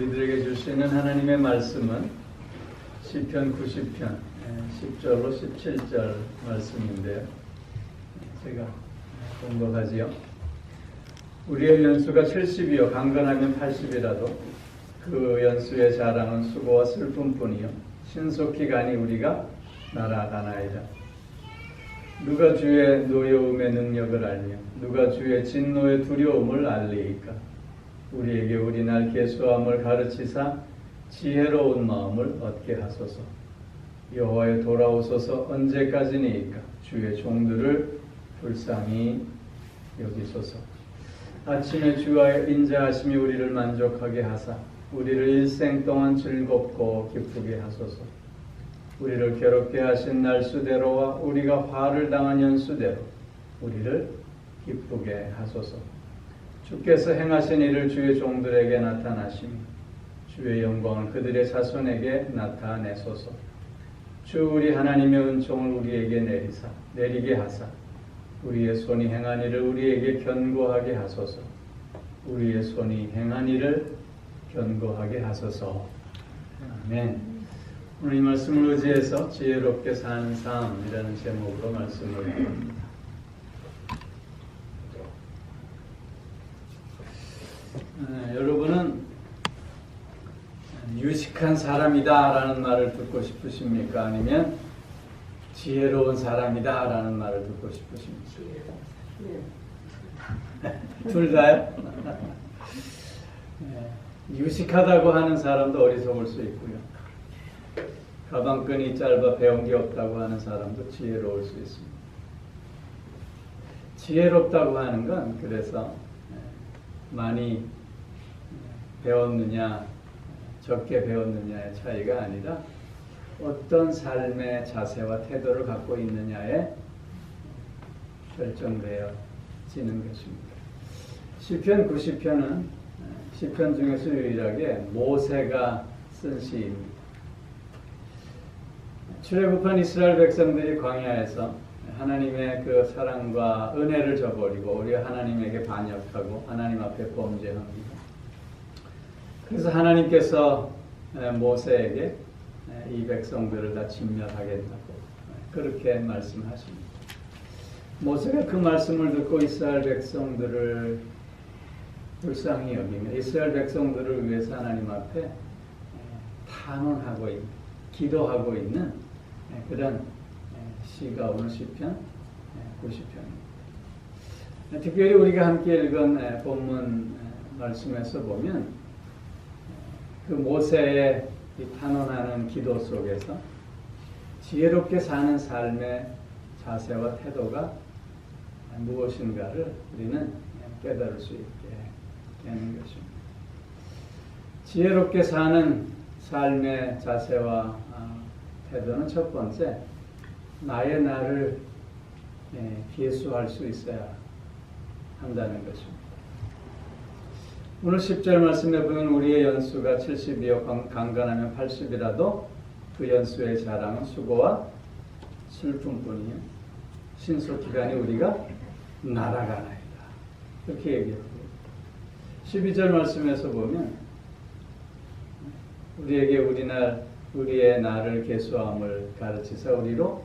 우리들에게 주시는 하나님의 말씀은 시편 90편 10절로 17절 말씀인데요. 제가 공독하지요. 우리의 연수가 70이요 강건하면 80이라도 그 연수의 자랑은 수고와 슬픔뿐이요 신속히 가니 우리가 날아가나이다. 누가 주의 노여움의 능력을 알며 누가 주의 진노의 두려움을 알리이까. 우리에게 우리날 계수함을 가르치사 지혜로운 마음을 얻게 하소서. 여호와에 돌아오소서. 언제까지니이까. 주의 종들을 불쌍히 여기소서. 아침에 주와의 인자하심이 우리를 만족하게 하사 우리를 일생 동안 즐겁고 기쁘게 하소서. 우리를 괴롭게 하신 날수대로와 우리가 화를 당한 연수대로 우리를 기쁘게 하소서. 주께서 행하신 일을 주의 종들에게 나타나시며 주의 영광을 그들의 자손에게 나타내소서. 주 우리 하나님의 은총을 우리에게 내리게 하사 우리의 손이 행한 일을 우리에게 견고하게 하소서. 우리의 손이 행한 일을 견고하게 하소서. 아멘. 오늘 이 말씀을 의지해서 지혜롭게 사는 삶이라는 제목으로 말씀을 드립니다. 여러분은 유식한 사람이다 라는 말을 듣고 싶으십니까? 아니면 지혜로운 사람이다 라는 말을 듣고 싶으십니까? 둘 다요? 유식하다고 하는 사람도 어리석을 수 있고요. 가방끈이 짧아 배운 게 없다고 하는 사람도 지혜로울 수 있습니다. 지혜롭다고 하는 건 그래서 많이 배웠느냐 적게 배웠느냐의 차이가 아니라 어떤 삶의 자세와 태도를 갖고 있느냐에 결정되어지는 것입니다. 시편 90편은 시편 중에서 유일하게 모세가 쓴 시입니다. 출애굽한 이스라엘 백성들이 광야에서 하나님의 그 사랑과 은혜를 저버리고 오히려 하나님에게 반역하고 하나님 앞에 범죄합니다. 그래서 하나님께서 모세에게 이 백성들을 다 진멸하겠다고 그렇게 말씀하십니다. 모세가 그 말씀을 듣고 이스라엘 백성들을 불쌍히 여기며 이스라엘 백성들을 위해서 하나님 앞에 탄원하고 있는, 기도하고 있는 그런 시가 오늘 시편 90편입니다. 특별히 우리가 함께 읽은 본문 말씀에서 보면 그 모세의 이 탄원하는 기도 속에서 지혜롭게 사는 삶의 자세와 태도가 무엇인가를 우리는 깨달을 수 있게 되는 것입니다. 지혜롭게 사는 삶의 자세와 태도는 첫 번째, 나의 나를 계수할 수 있어야 한다는 것입니다. 오늘 10절 말씀에 보면 우리의 연수가 70이요 강건하면 80이라도 그 연수의 자랑은 수고와 슬픔뿐이요 신속히 가니 우리가 날아가나이다. 이렇게 얘기합니다. 12절 말씀에서 보면 우리에게 우리의 나를 계수함을 가르치사 우리로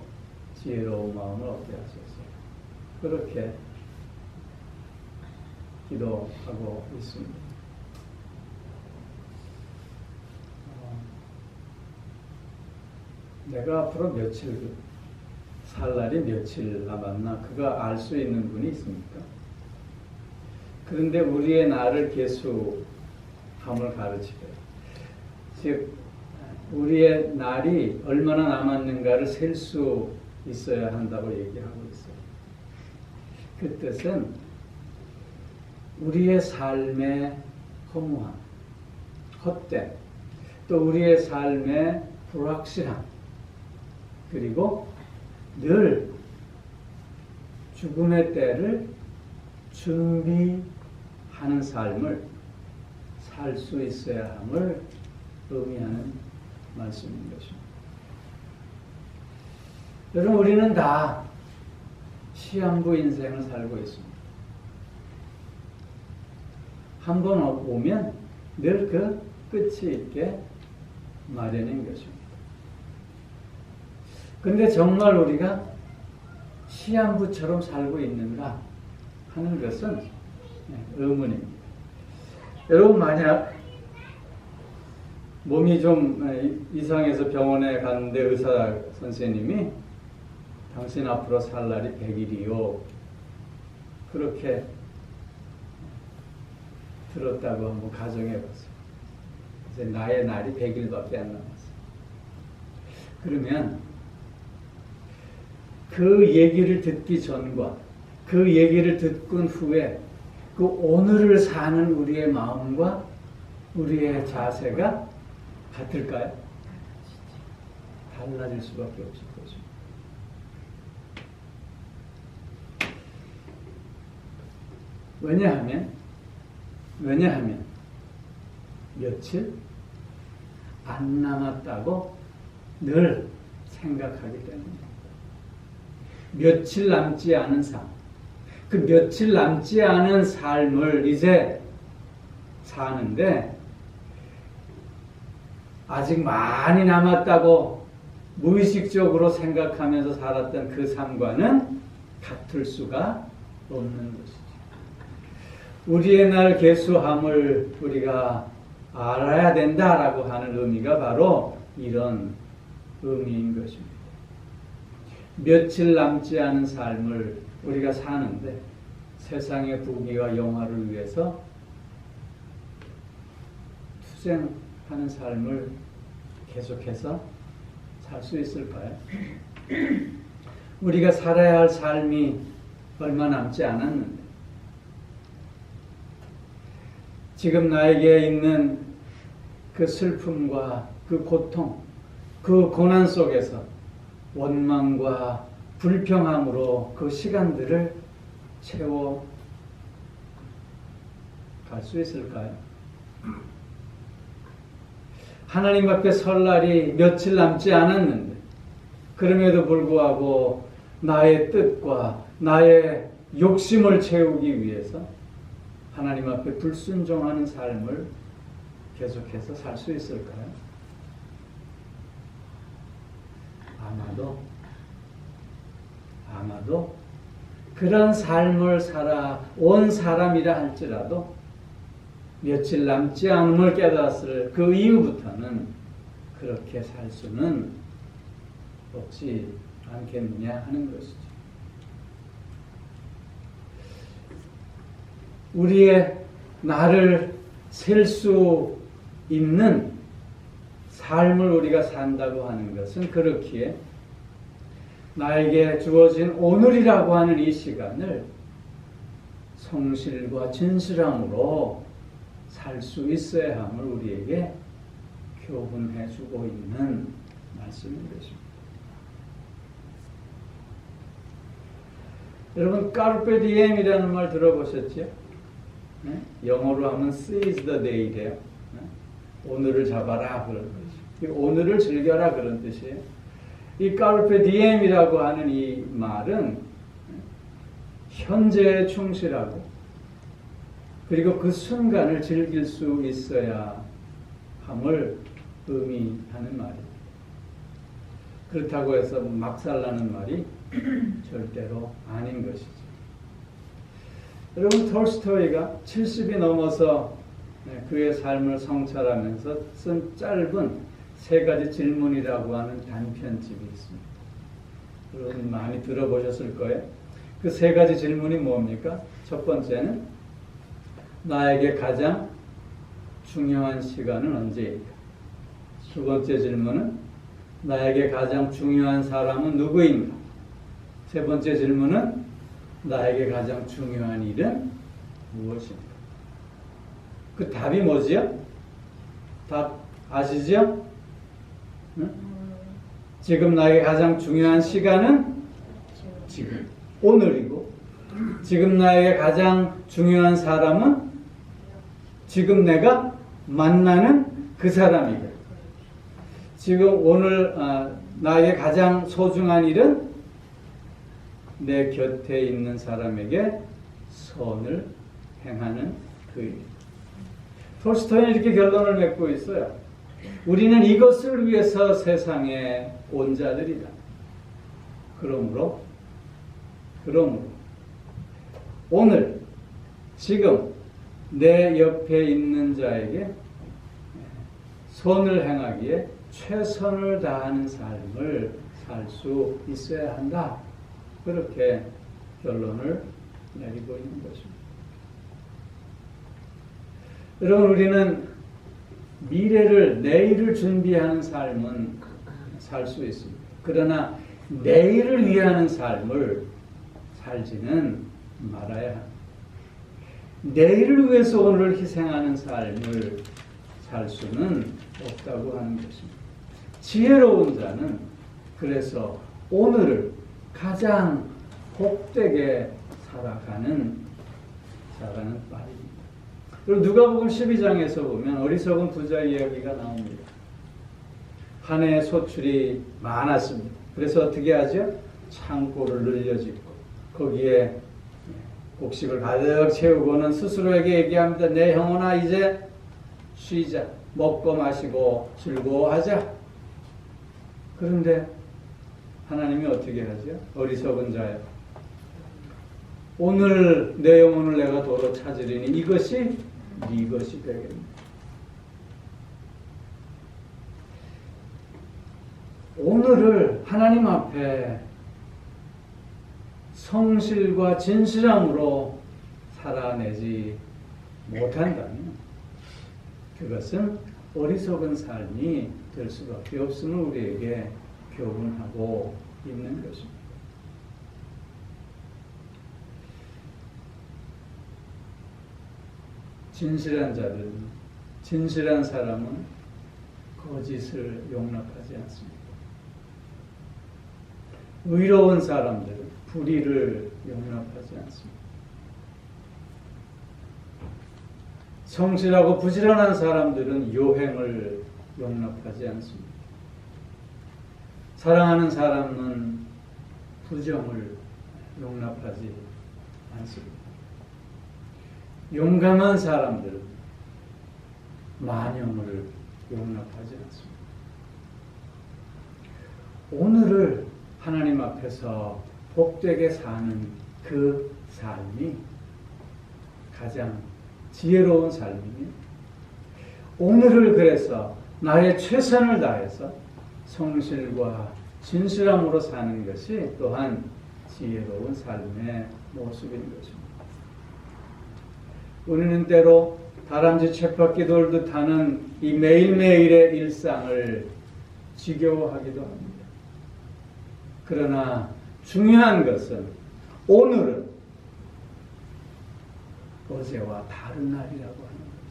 지혜로운 마음을 얻게 하소서. 그렇게 기도하고 있습니다. 내가 앞으로 며칠 살 날이 며칠 남았나 그가 알 수 있는 분이 있습니까? 그런데 우리의 나를 계수함을 가르치고요. 즉 우리의 날이 얼마나 남았는가를 셀 수 있어야 한다고 얘기하고 있어요. 그 뜻은 우리의 삶의 허무함, 헛됨, 또 우리의 삶의 불확실함, 그리고 늘 죽음의 때를 준비하는 삶을 살 수 있어야 함을 의미하는 말씀인 것입니다. 여러분, 우리는 다 시한부 인생을 살고 있습니다. 한 번 오면 늘 그 끝이 있게 마련인 것입니다. 그런데 정말 우리가 시한부처럼 살고 있는가 하는 것은 의문입니다. 여러분 만약 몸이 좀 이상해서 병원에 갔는데 의사 선생님이 당신 앞으로 살 날이 100일이요. 그렇게 들었다고 한번 가정해봤어요. 이제 나의 날이 100일밖에 안 남았어요. 그러면 그 얘기를 듣기 전과 그 얘기를 듣고 후에 그 오늘을 사는 우리의 마음과 우리의 자세가 같을까요? 달라질 수밖에 없을 거죠. 왜냐하면 며칠 안 남았다고 늘 생각하기 때문입니다. 며칠 남지 않은 삶, 그 며칠 남지 않은 삶을 이제 사는데 아직 많이 남았다고 무의식적으로 생각하면서 살았던 그 삶과는 같을 수가 없는 것이죠. 우리의 날 계수함을 우리가 알아야 된다라고 하는 의미가 바로 이런 의미인 것입니다. 며칠 남지 않은 삶을 우리가 사는데 세상의 부귀와 영화를 위해서 투쟁하는 삶을 계속해서 살 수 있을까요? 우리가 살아야 할 삶이 얼마 남지 않았는데 지금 나에게 있는 그 슬픔과 그 고통, 그 고난 속에서 원망과 불평함으로 그 시간들을 채워 갈 수 있을까요? 하나님 앞에 설 날이 며칠 남지 않았는데 그럼에도 불구하고 나의 뜻과 나의 욕심을 채우기 위해서 하나님 앞에 불순종하는 삶을 계속해서 살 수 있을까요? 아마도 그런 삶을 살아온 사람이라 할지라도 며칠 남지 않음을 깨달았을 그 이후부터는 그렇게 살 수는 없지 않겠느냐 하는 것이죠. 우리의 나를 셀 수 있는 삶을 우리가 산다고 하는 것은 그렇기에 나에게 주어진 오늘이라고 하는 이 시간을 성실과 진실함으로 살 수 있어야 함을 우리에게 교훈해 주고 있는 말씀인 것입니다. 여러분 까르페 디엠이라는 말 들어보셨죠? 네? 영어로 하면 seize the day래요. 네? 오늘을 잡아라 그런 거죠. 오늘을 즐겨라 그런 뜻이에요. 이 까르페 디엠이라고 하는 이 말은 현재에 충실하고 그리고 그 순간을 즐길 수 있어야 함을 의미하는 말이에요. 그렇다고 해서 막 살라는 말이 절대로 아닌 것이죠. 여러분 톨스토이가 70이 넘어서 그의 삶을 성찰하면서 쓴 짧은 3가지 질문이라고 하는 단편집이 있습니다. 여러분 많이 들어보셨을 거예요. 그 3가지 질문이 뭡니까? 첫 번째는 나에게 가장 중요한 시간은 언제일까? 두 번째 질문은 나에게 가장 중요한 사람은 누구인가? 세 번째 질문은 나에게 가장 중요한 일은 무엇인가? 그 답이 뭐지요? 답 아시죠? 응? 지금 나에게 가장 중요한 시간은 지금, 오늘이고 지금 나에게 가장 중요한 사람은 지금 내가 만나는 그 사람이고 지금 오늘 나에게 가장 소중한 일은 내 곁에 있는 사람에게 선을 행하는 그 일. 톨스토이는 이렇게 결론을 맺고 있어요. 우리는 이것을 위해서 세상에 온 자들이다. 그러므로 오늘 지금 내 옆에 있는 자에게 선을 행하기에 최선을 다하는 삶을 살 수 있어야 한다. 그렇게 결론을 내리고 있는 것입니다. 여러분, 우리는 미래를, 내일을 준비하는 삶은 살 수 있습니다. 그러나 내일을 위하는 삶을 살지는 말아야 합니다. 내일을 위해서 오늘을 희생하는 삶을 살 수는 없다고 하는 것입니다. 지혜로운 자는 그래서 오늘을 가장 복되게 살아가는 말입니다. 그리고 누가복음 12장에서 보면 어리석은 부자 이야기가 나옵니다. 한 해 소출이 많았습니다. 그래서 어떻게 하죠? 창고를 늘려짓고 거기에 곡식을 가득 채우고는 스스로에게 얘기합니다. 내 형원아, 이제 쉬자. 먹고 마시고 즐거워하자. 그런데 하나님이 어떻게 하죠? 어리석은 자여, 오늘 내 영혼을 내가 도로 찾으리니 이것이 네 것이 되겠네. 오늘을 하나님 앞에 성실과 진실함으로 살아내지 못한다면 그것은 어리석은 삶이 될 수밖에 없음을 우리에게 교훈하고 있는 것입니다. 진실한 자들은, 진실한 사람은 거짓을 용납하지 않습니다. 의로운 사람들은 불의를 용납하지 않습니다. 성실하고 부지런한 사람들은 요행을 용납하지 않습니다. 사랑하는 사람은 부정을 용납하지 않습니다. 용감한 사람들은 만영을 용납하지 않습니다. 오늘을 하나님 앞에서 복되게 사는 그 삶이 가장 지혜로운 삶이며, 오늘을 그래서 나의 최선을 다해서 성실과 진실함으로 사는 것이 또한 지혜로운 삶의 모습인 것입니다. 우리는 때로 다람쥐 쳇바퀴 돌듯 하는 이 매일매일의 일상을 지겨워하기도 합니다. 그러나 중요한 것은 오늘은 어제와 다른 날이라고 하는 것입니다.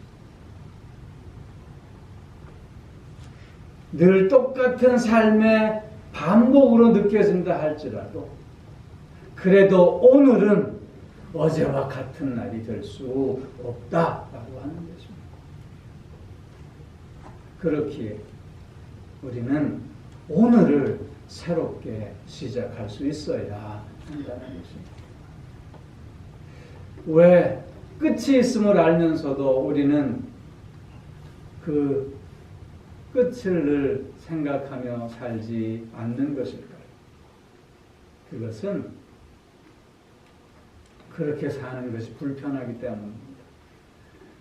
늘 똑같은 삶의 반복으로 느껴진다 할지라도 그래도 오늘은 어제와 같은 날이 될 수 없다라고 하는 것입니다. 그렇기에 우리는 오늘을 새롭게 시작할 수 있어야 한다는 것입니다. 왜 끝이 있음을 알면서도 우리는 그 끝을 생각하며 살지 않는 것일까요? 그것은 그렇게 사는 것이 불편하기 때문입니다.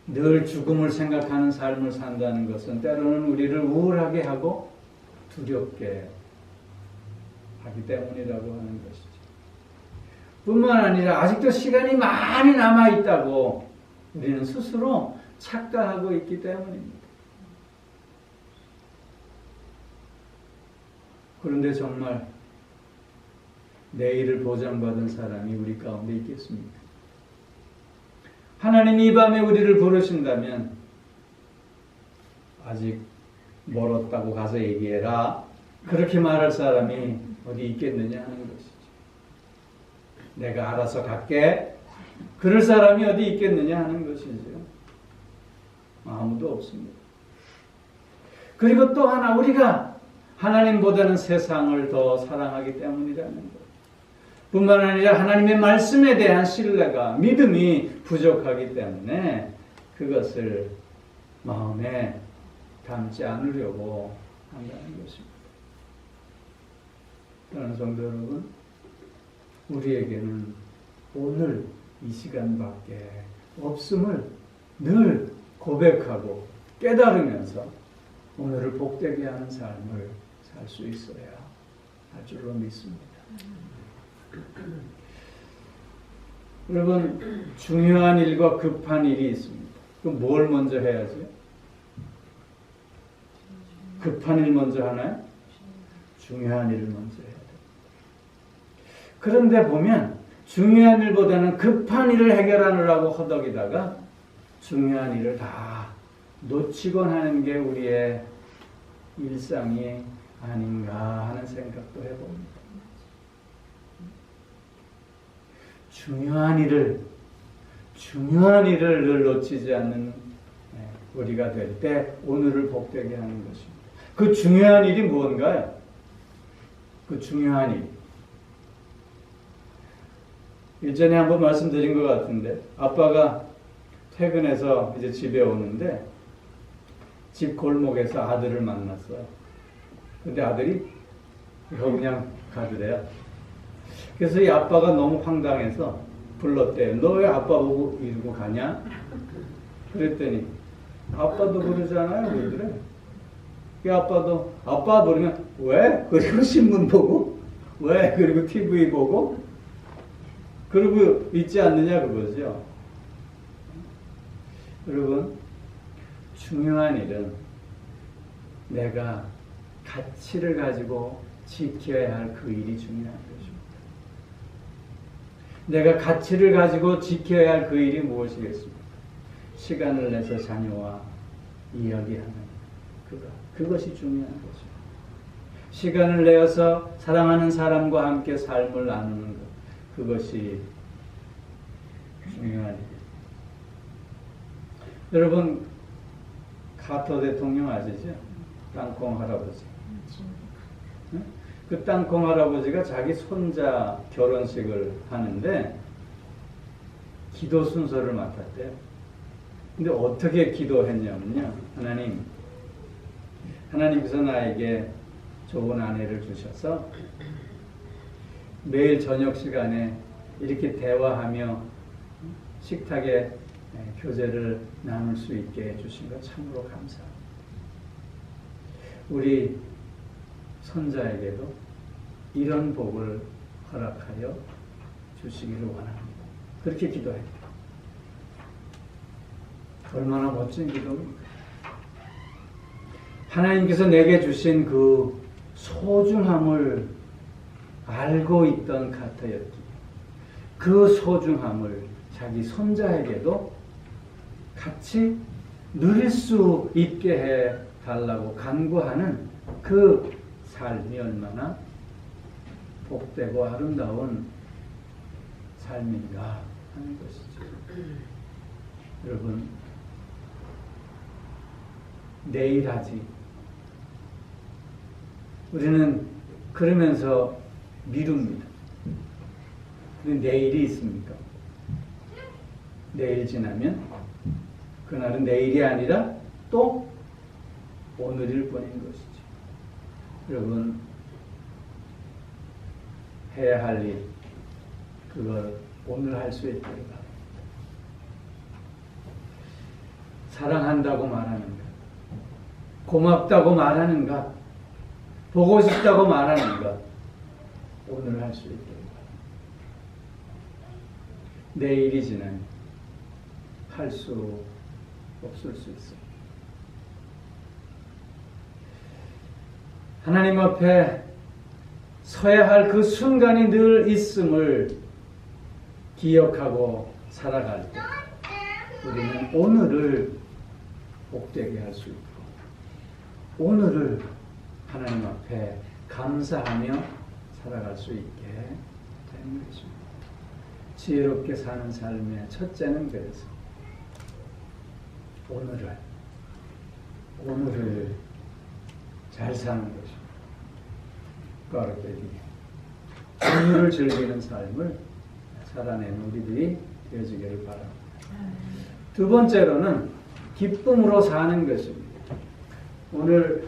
늘 죽음을 생각하는 삶을 산다는 것은 때로는 우리를 우울하게 하고 두렵게 하기 때문이라고 하는 것이죠. 뿐만 아니라 아직도 시간이 많이 남아있다고 우리는 스스로 착각하고 있기 때문입니다. 그런데 정말 내일을 보장받은 사람이 우리 가운데 있겠습니까? 하나님이 이 밤에 우리를 부르신다면 아직 멀었다고 가서 얘기해라, 그렇게 말할 사람이 어디 있겠느냐 하는 것이죠. 내가 알아서 갈게, 그럴 사람이 어디 있겠느냐 하는 것이죠. 아무도 없습니다. 그리고 또 하나, 우리가 하나님보다는 세상을 더 사랑하기 때문이라는 것. 뿐만 아니라 하나님의 말씀에 대한 신뢰가, 믿음이 부족하기 때문에 그것을 마음에 담지 않으려고 한다는 것입니다. 사랑하는 성도 여러분, 우리에게는 오늘 이 시간밖에 없음을 늘 고백하고 깨달으면서 오늘을 복되게 하는 삶을 살 수 있어야 할 줄로 믿습니다. 여러분, 중요한 일과 급한 일이 있습니다. 그럼 뭘 먼저 해야지? 급한 일 먼저 하나요? 중요한 일을 먼저 해야 돼요. 그런데 보면 중요한 일보다는 급한 일을 해결하느라고 허덕이다가 중요한 일을 다 놓치곤 하는 게 우리의 일상이 아닌가 하는 생각도 해봅니다. 중요한 일을 늘 놓치지 않는 우리가 될 때 오늘을 복되게 하는 것입니다. 그 중요한 일이 무언가요? 그 중요한 일. 일전에 한번 말씀드린 것 같은데, 아빠가 퇴근해서 이제 집에 오는데 집 골목에서 아들을 만났어요. 근데 아들이 그냥 가더래요. 그래서 이 아빠가 너무 황당해서 불렀대요. 너 왜 아빠 보고 이러고 가냐? 그랬더니 아빠도 그러잖아요. 그러더래. 그 아빠도 아빠 부르면 왜? 그리고 신문 보고 왜? 그리고 TV 보고 그러고 있지 않느냐 그거죠. 여러분, 중요한 일은 내가 가치를 가지고 지켜야 할 그 일이 중요한 것입니다. 내가 가치를 가지고 지켜야 할 그 일이 무엇이겠습니까? 시간을 내서 자녀와 이야기하는 그것이 중요한 거죠. 시간을 내어서 사랑하는 사람과 함께 삶을 나누는 것, 그것이 중요한 일이에요. 여러분, 카터 대통령 아시죠? 땅콩 할아버지. 그 땅콩 할아버지가 자기 손자 결혼식을 하는데 기도 순서를 맡았대요. 근데 어떻게 기도했냐면요. 하나님께서 나에게 좋은 아내를 주셔서 매일 저녁 시간에 이렇게 대화하며 식탁에 교제를 나눌 수 있게 해주신 것 참으로 감사합니다. 우리 손자에게도 이런 복을 허락하여 주시기를 원합니다. 그렇게 기도해요. 얼마나 멋진 기도입니까? 하나님께서 내게 주신 그 소중함을 알고 있던 카터였기에 그 소중함을 자기 손자에게도 같이 누릴 수 있게 해 달라고 간구하는 그 삶이 얼마나 복되고 아름다운 삶인가 하는 것이죠. 여러분, 내일 하지. 우리는 그러면서 미룹니다. 근데 내일이 있습니까? 내일 지나면 그날은 내일이 아니라 또 오늘일 뿐인 것이죠. 여러분, 해야 할 일, 그걸 오늘 할 수 있기를 바랍니다. 사랑한다고 말하는가? 고맙다고 말하는가? 보고 싶다고 말하는가? 오늘 할 수 있기를 바랍니다. 내일이 지나면 할 수 없을 수 있습니다. 하나님 앞에 서야 할 그 순간이 늘 있음을 기억하고 살아갈 때 우리는 오늘을 복되게 할 수 있고 오늘을 하나님 앞에 감사하며 살아갈 수 있게 되는 것입니다. 지혜롭게 사는 삶의 첫째는 그래서 오늘을 잘 사는 것입니다. 오늘을 즐기는 삶을 살아내는 우리들이 되어지기를 바랍니다. 두 번째로는 기쁨으로 사는 것입니다. 오늘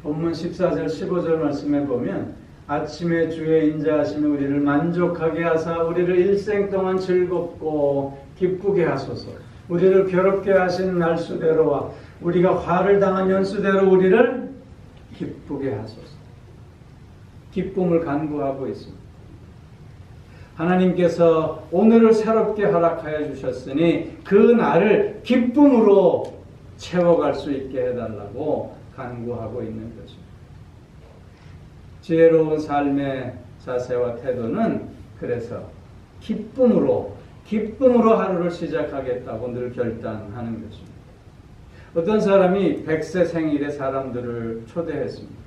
본문 14절 15절 말씀에 보면 아침에 주의 인자하심이 우리를 만족하게 하사 우리를 일생 동안 즐겁고 기쁘게 하소서. 우리를 괴롭게 하신 날수대로와 우리가 화를 당한 연수대로 우리를 기쁘게 하소서. 기쁨을 간구하고 있습니다. 하나님께서 오늘을 새롭게 허락하여 주셨으니 그 날을 기쁨으로 채워갈 수 있게 해달라고 간구하고 있는 것입니다. 지혜로운 삶의 자세와 태도는 그래서 기쁨으로 하루를 시작하겠다고 늘 결단하는 것입니다. 어떤 사람이 100세 생일에 사람들을 초대했습니다.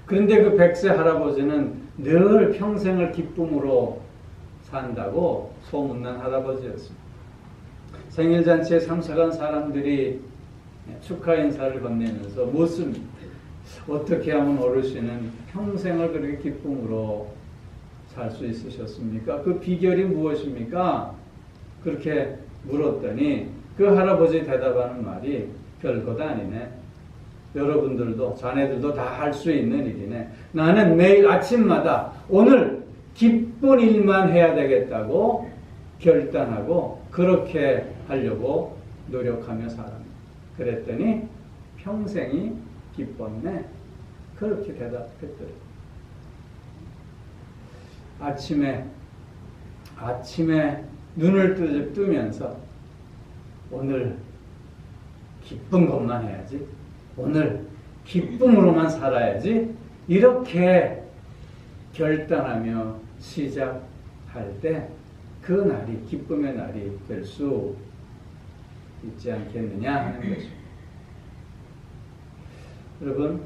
그런데 그 100세 할아버지는 늘 평생을 기쁨으로 산다고 소문난 할아버지였습니다. 생일잔치에 참석한 사람들이 축하 인사를 건네면서 묻습니다. 어떻게 하면 어르신은 평생을 그렇게 기쁨으로 살 수 있으셨습니까? 그 비결이 무엇입니까? 그렇게 물었더니 그 할아버지 대답하는 말이 별것 아니네. 여러분들도 자네들도 다 할 수 있는 일이네. 나는 매일 아침마다 오늘 기쁜 일만 해야 되겠다고 결단하고 그렇게 하려고 노력하며 살았네. 그랬더니 평생이 기뻤네. 그렇게 대답했더래요. 아침에 눈을 뜨면서 오늘 기쁜 것만 해야지. 오늘 기쁨으로만 살아야지. 이렇게 결단하며 시작할 때 그 날이 기쁨의 날이 될 수 있지 않겠느냐 하는 것입니다. 여러분,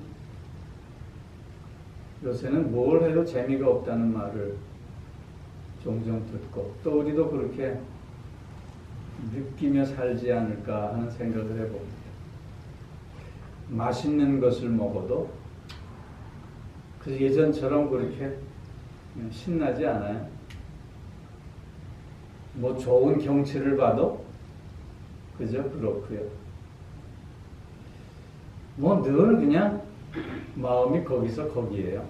요새는 뭘 해도 재미가 없다는 말을 종종 듣고 또 우리도 그렇게 느끼며 살지 않을까 하는 생각을 해봅니다. 맛있는 것을 먹어도 그 예전처럼 그렇게 신나지 않아요. 뭐 좋은 경치를 봐도 그저 그렇고요. 뭐 늘 그냥 마음이 거기서 거기에요.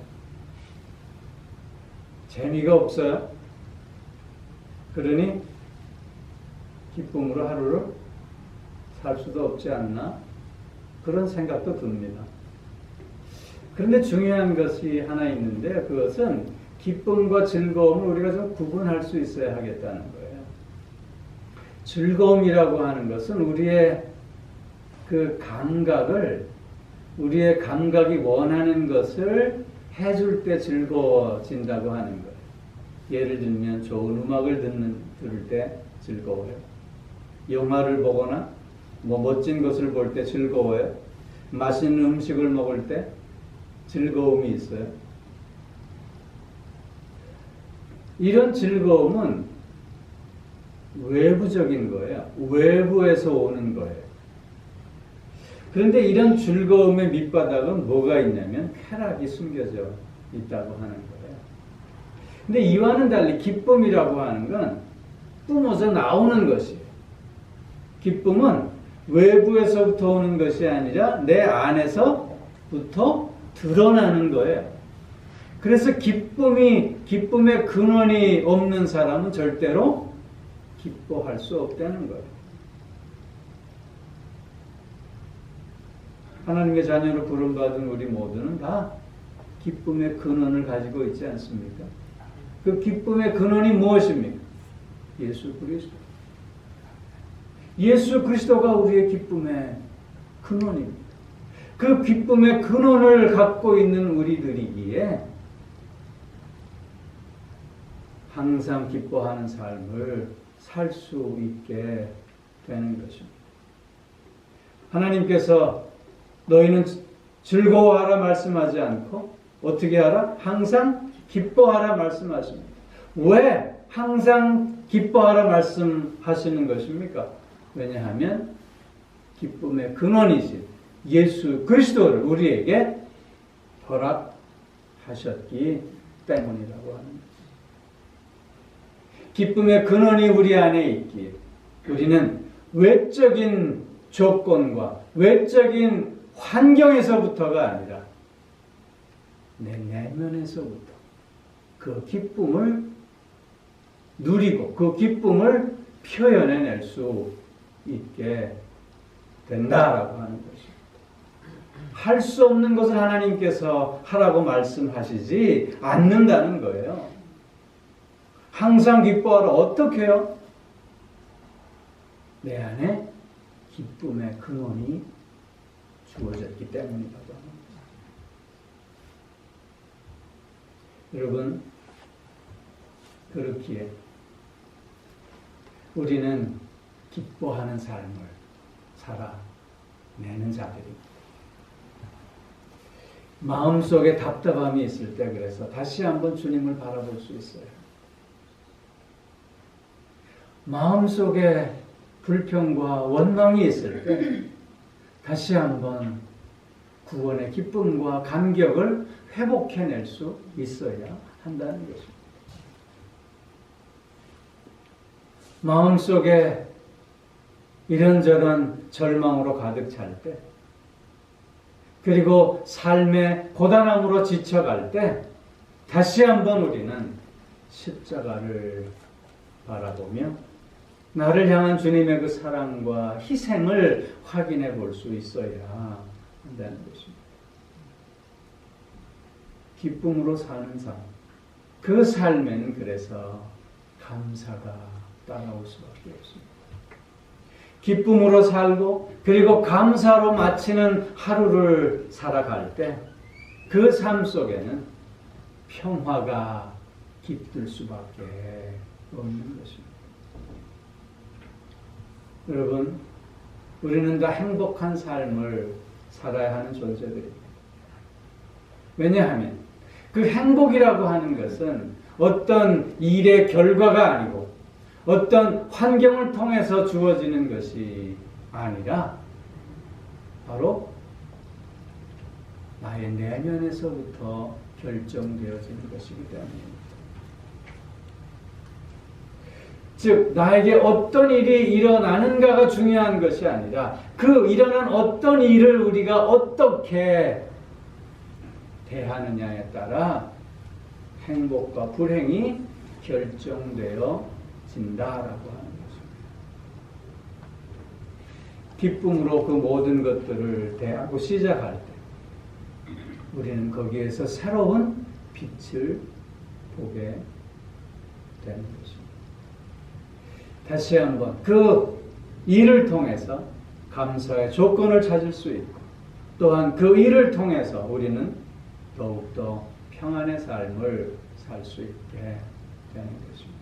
재미가 없어요. 그러니 기쁨으로 하루를 살 수도 없지 않나? 그런 생각도 듭니다. 그런데 중요한 것이 하나 있는데 그것은 기쁨과 즐거움을 우리가 좀 구분할 수 있어야 하겠다는 거예요. 즐거움이라고 하는 것은 우리의 그 우리의 감각이 원하는 것을 해줄 때 즐거워진다고 하는 거예요. 예를 들면 좋은 음악을 들을 때 즐거워요. 영화를 보거나 뭐 멋진 것을 볼 때 즐거워요. 맛있는 음식을 먹을 때 즐거움이 있어요. 이런 즐거움은 외부적인 거예요. 외부에서 오는 거예요. 그런데 이런 즐거움의 밑바닥은 뭐가 있냐면 쾌락이 숨겨져 있다고 하는 거예요. 근데 이와는 달리 기쁨이라고 하는 건 뿜어져 나오는 것이에요. 기쁨은 외부에서부터 오는 것이 아니라 내 안에서부터 드러나는 거예요. 그래서 기쁨의 근원이 없는 사람은 절대로 기뻐할 수 없다는 거예요. 하나님의 자녀로 부름받은 우리 모두는 다 기쁨의 근원을 가지고 있지 않습니까? 그 기쁨의 근원이 무엇입니까? 예수 그리스도. 예수 그리스도가 우리의 기쁨의 근원입니다. 그 기쁨의 근원을 갖고 있는 우리들이기에 항상 기뻐하는 삶을 살 수 있게 되는 것입니다. 하나님께서 너희는 즐거워하라 말씀하지 않고 어떻게 하라? 항상 기뻐하라 말씀하십니다. 왜 항상 기뻐하라 말씀하시는 것입니까? 왜냐하면 기쁨의 근원이신 예수 그리스도를 우리에게 허락하셨기 때문이라고 합니다. 기쁨의 근원이 우리 안에 있기에 우리는 외적인 조건과 외적인 환경에서부터가 아니라 내 내면에서부터 그 기쁨을 누리고 그 기쁨을 표현해낼 수 있게 된다라고 하는 것입니다. 할 수 없는 것을 하나님께서 하라고 말씀하시지 않는다는 거예요. 항상 기뻐하라. 어떻게 해요? 내 안에 기쁨의 근원이 주어졌기 때문이라고 합니다. 여러분, 그렇기에 우리는 기뻐하는 삶을 살아내는 자들입니다. 마음속에 답답함이 있을 때 그래서 다시 한번 주님을 바라볼 수 있어요. 마음속에 불평과 원망이 있을 때 다시 한번 구원의 기쁨과 감격을 회복해낼 수 있어야 한다는 것입니다. 마음속에 이런저런 절망으로 가득 찰 때, 그리고 삶의 고단함으로 지쳐갈 때 다시 한번 우리는 십자가를 바라보며 나를 향한 주님의 그 사랑과 희생을 확인해 볼 수 있어야 한다는 것입니다. 기쁨으로 사는 삶, 그 삶에는 그래서 감사가 따라올 수밖에 없습니다. 기쁨으로 살고 그리고 감사로 마치는 하루를 살아갈 때 그 삶 속에는 평화가 깃들 수밖에 없는 것입니다. 여러분, 우리는 다 행복한 삶을 살아야 하는 존재들입니다. 왜냐하면 그 행복이라고 하는 것은 어떤 일의 결과가 아니고 어떤 환경을 통해서 주어지는 것이 아니라 바로 나의 내면에서부터 결정되어지는 것이기 때문입니다. 즉 나에게 어떤 일이 일어나는가가 중요한 것이 아니라 그 일어난 어떤 일을 우리가 어떻게 대하느냐에 따라 행복과 불행이 결정되어 진다라고 하는 것입니다. 기쁨으로 그 모든 것들을 대하고 시작할 때 우리는 거기에서 새로운 빛을 보게 되는 것입니다. 다시 한번 그 일을 통해서 감사의 조건을 찾을 수 있고 또한 그 일을 통해서 우리는 더욱더 평안의 삶을 살 수 있게 되는 것입니다.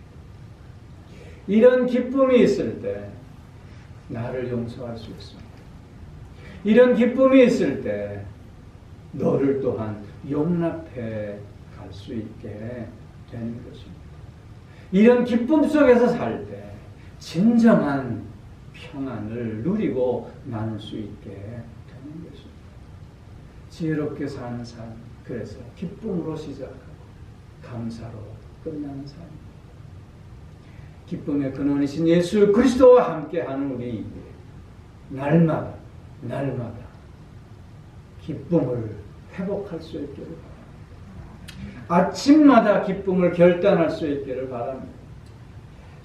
이런 기쁨이 있을 때 나를 용서할 수 있습니다. 이런 기쁨이 있을 때 너를 또한 용납해 갈 수 있게 되는 것입니다. 이런 기쁨 속에서 살 때 진정한 평안을 누리고 나눌 수 있게 되는 것입니다. 지혜롭게 사는 삶, 그래서 기쁨으로 시작하고 감사로 끝나는 삶. 기쁨의 근원이신 예수 그리스도와 함께하는 우리 날마다 기쁨을 회복할 수 있기를 바랍니다. 아침마다 기쁨을 결단할 수 있기를 바랍니다.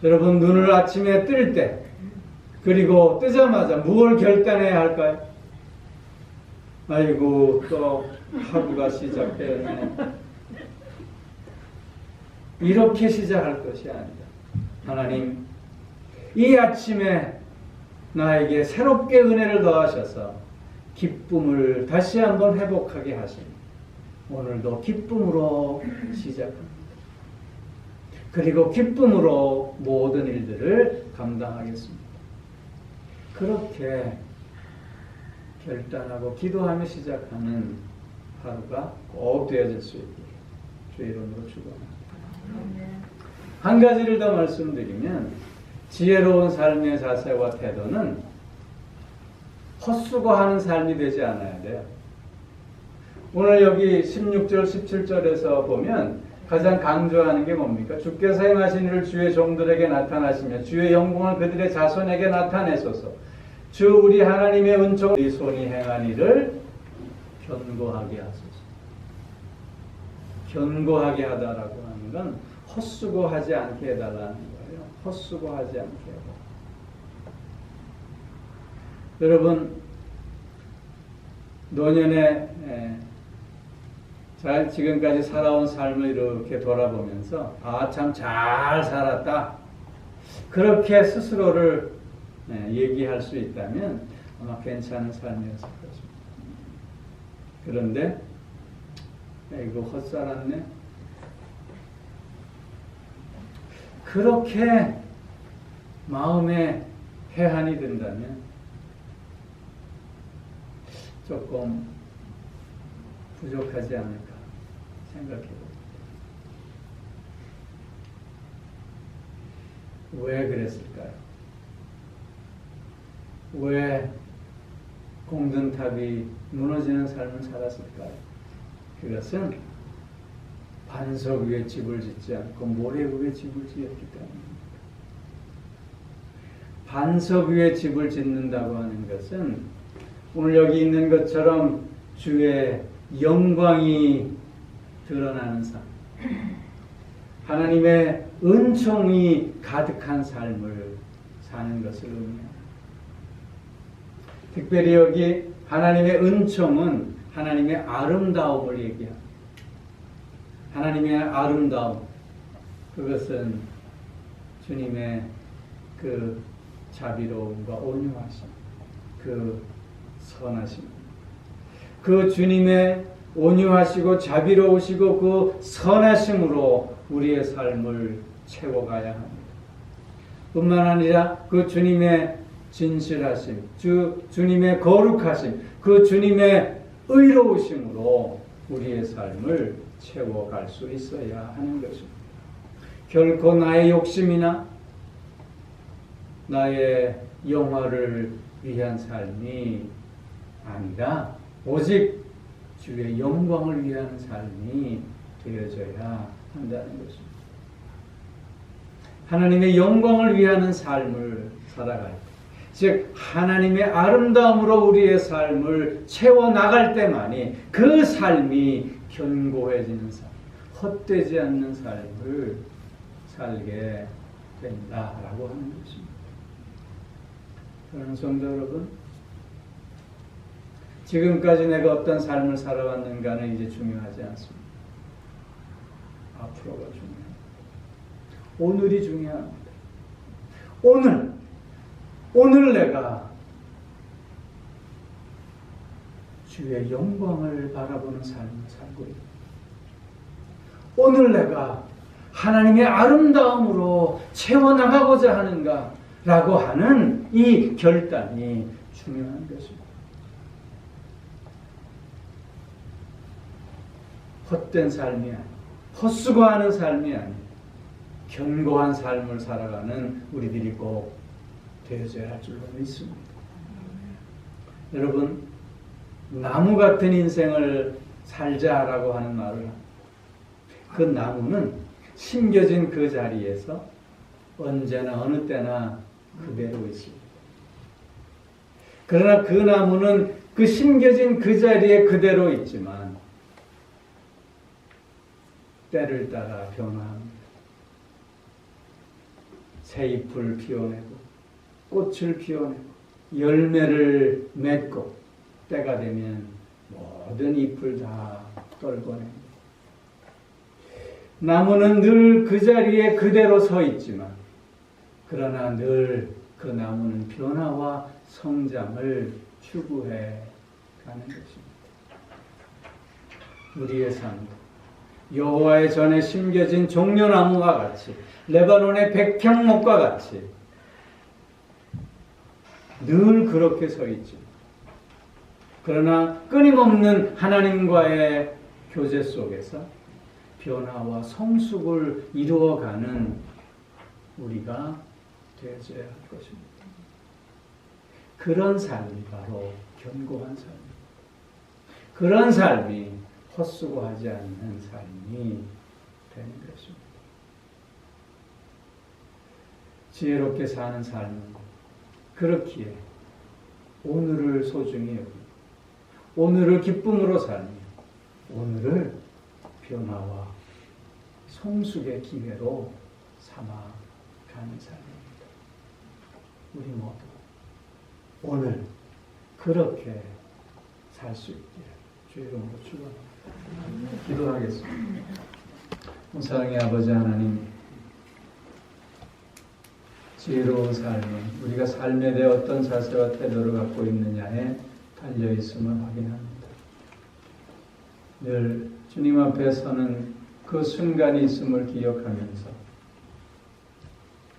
여러분, 눈을 아침에 뜰 때 그리고 뜨자마자 무엇을 결단해야 할까요? 아이고, 또 하루가 시작되었네. 이렇게 시작할 것이 아니다. 하나님, 이 아침에 나에게 새롭게 은혜를 더하셔서 기쁨을 다시 한번 회복하게 하시니 오늘도 기쁨으로 시작합니다. 그리고 기쁨으로 모든 일들을 감당하겠습니다. 그렇게 결단하고 기도하며 시작하는 하루가 꼭 되어질 수 있기를 주의 이름으로 축원합니다. 한 가지를 더 말씀드리면 지혜로운 삶의 자세와 태도는 헛수고하는 삶이 되지 않아야 돼요. 오늘 여기 16절, 17절에서 보면 가장 강조하는 게 뭡니까? 주께서 행하신 일을 주의 종들에게 나타나시며 주의 영광을 그들의 자손에게 나타내소서. 주 우리 하나님의 은총 우리 손이 행한 일을 견고하게 하소서. 견고하게 하다라고 하는 건 헛수고하지 않게 해달라는 거예요. 헛수고하지 않게 해달라. 여러분 노년에 잘 지금까지 살아온 삶을 이렇게 돌아보면서 참 잘 살았다 그렇게 스스로를 얘기할 수 있다면 아마 괜찮은 삶이었을 것입니다. 그런데 이거 헛살았네. 그렇게 마음에 해한이 든다면 조금 부족하지 않을까 생각해 봅니다. 왜 그랬을까요? 왜 공든탑이 무너지는 삶을 살았을까요? 그것은 반석 위에 집을 짓지 않고 모래 위에 집을 지었기 때문입니다. 반석 위에 집을 짓는다고 하는 것은 오늘 여기 있는 것처럼 주의 영광이 드러나는 삶, 하나님의 은총이 가득한 삶을 사는 것을 의미합니다. 특별히 여기 하나님의 은총은 하나님의 아름다움을 얘기합니다. 하나님의 아름다움, 그것은 주님의 그 자비로움과 온유하심, 그 선하심, 그 주님의 온유하시고 자비로우시고 그 선하심으로 우리의 삶을 채워가야 합니다. 뿐만 아니라 그 주님의 진실하심, 주님의 거룩하심, 그 주님의 의로우심으로 우리의 삶을 채워갈 수 있어야 하는 것입니다. 결코 나의 욕심이나 나의 영화를 위한 삶이 아니라 오직 주의 영광을 위한 삶이 되어져야 한다는 것입니다. 하나님의 영광을 위하는 삶을 살아갈 때, 즉 하나님의 아름다움으로 우리의 삶을 채워나갈 때만이 그 삶이 견고해지는 삶, 헛되지 않는 삶을 살게 된다라고 하는 것입니다. 그러는 성도 여러분, 지금까지 내가 어떤 삶을 살아왔는가는 이제 중요하지 않습니다. 앞으로가 중요합니다. 오늘이 중요합니다. 오늘 내가 주의 영광을 바라보는 삶을 살고 있다. 오늘 내가 하나님의 아름다움으로 채워나가고자 하는가 라고 하는 이 결단이 중요한 것입니다. 헛된 삶이 아니라 헛수고하는 삶이 아니라 견고한 삶을 살아가는 우리들이 꼭 되어져야 할 줄로 믿습니다. 여러분, 나무 같은 인생을 살자라고 하는 말을 합니다. 그 나무는 심겨진 그 자리에서 언제나 어느 때나 그대로 있습니다. 그러나 그 나무는 그 심겨진 그 자리에 그대로 있지만 때를 따라 변화합니다. 새 잎을 피워내고 꽃을 피워내고 열매를 맺고 때가 되면 모든 잎을 다 떨궈냅니다. 나무는 늘 그 자리에 그대로 서 있지만 그러나 늘 그 나무는 변화와 성장을 추구해 가는 것입니다. 우리의 삶도 여호와의 전에 심겨진 종려나무와 같이 레바논의 백향목과 같이 늘 그렇게 서 있죠. 그러나 끊임없는 하나님과의 교제 속에서 변화와 성숙을 이루어가는 우리가 되어져야 할 것입니다. 그런 삶이 바로 견고한 삶입니다. 그런 삶이 헛수고하지 않는 삶이 되는 것입니다. 지혜롭게 사는 삶은 그렇기에 오늘을 소중히 여기고 오늘을 기쁨으로 살며 오늘을 변화와 성숙의 기회로 삼아가는 삶입니다. 우리 모두 오늘 그렇게 살 수 있기를 주의 이름으로 축원합니다. 기도하겠습니다. 사랑의 아버지 하나님, 지혜로운 삶은 우리가 삶에 대해 어떤 자세와 태도를 갖고 있느냐에 달려 있음을 확인합니다. 늘 주님 앞에 서는 그 순간이 있음을 기억하면서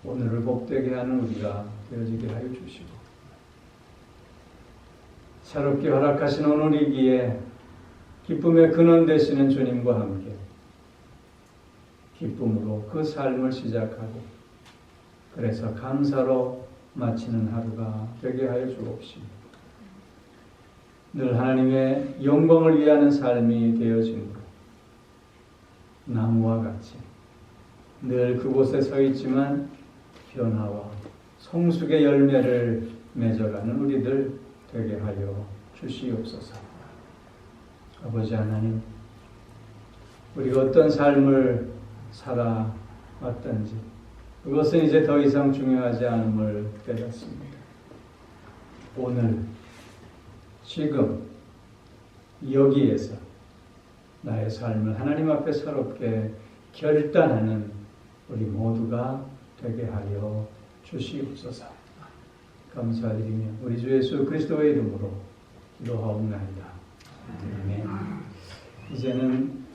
오늘을 복되게 하는 우리가 되어지게 하여 주시고 새롭게 허락하신 오늘이기에 기쁨의 근원 되시는 주님과 함께 기쁨으로 그 삶을 시작하고 그래서 감사로 마치는 하루가 되게 하여 주옵시고 늘 하나님의 영광을 위하는 삶이 되어짐으로 나무와 같이 늘 그곳에 서 있지만 변화와 성숙의 열매를 맺어가는 우리들 되게 하여 주시옵소서. 아버지 하나님, 우리가 어떤 삶을 살아왔던지 그것은 이제 더 이상 중요하지 않음을 깨닫습니다. 오늘 지금 여기에서 나의 삶을 하나님 앞에 새롭게 결단하는 우리 모두가 되게 하여 주시옵소서. 감사드리며 우리 주 예수 그리스도의 이름으로 기도하옵나이다. 아멘. 이제는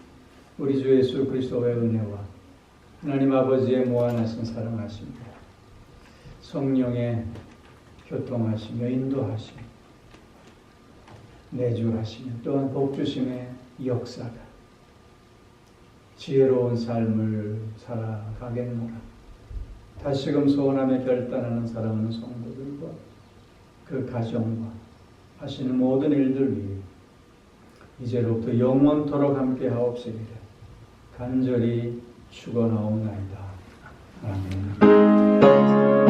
우리 주 예수 그리스도의 은혜와 하나님 아버지의 무한하신 사랑하심과 성령의 교통하시며 인도하시며 내주하시며 또한 복주심의 역사가 지혜로운 삶을 살아가겠노라. 다시금 소원하며 결단하는 사랑하는 성도들과 그 가정과 하시는 모든 일들 위해 이제로부터 영원토록 함께 하옵시기를 간절히 축원하옵나이다. 아멘.